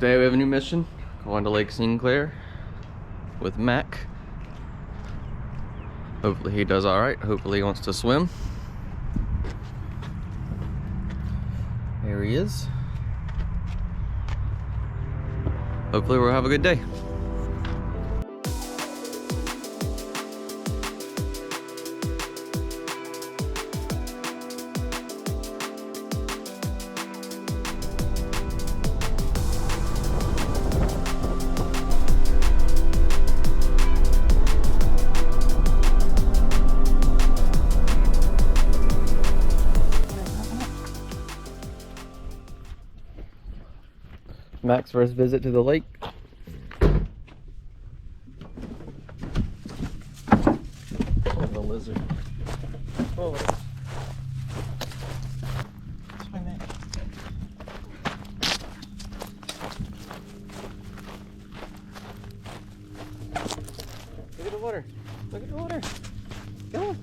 Today we have a new mission, going to Lake Sinclair with Mac. Hopefully he does alright, hopefully he wants to swim. Here he is. Hopefully we'll have a good day. Mac's first visit to the lake. Oh, the lizard. Oh. It's my neck. Look at the water. Look at the water. Come on.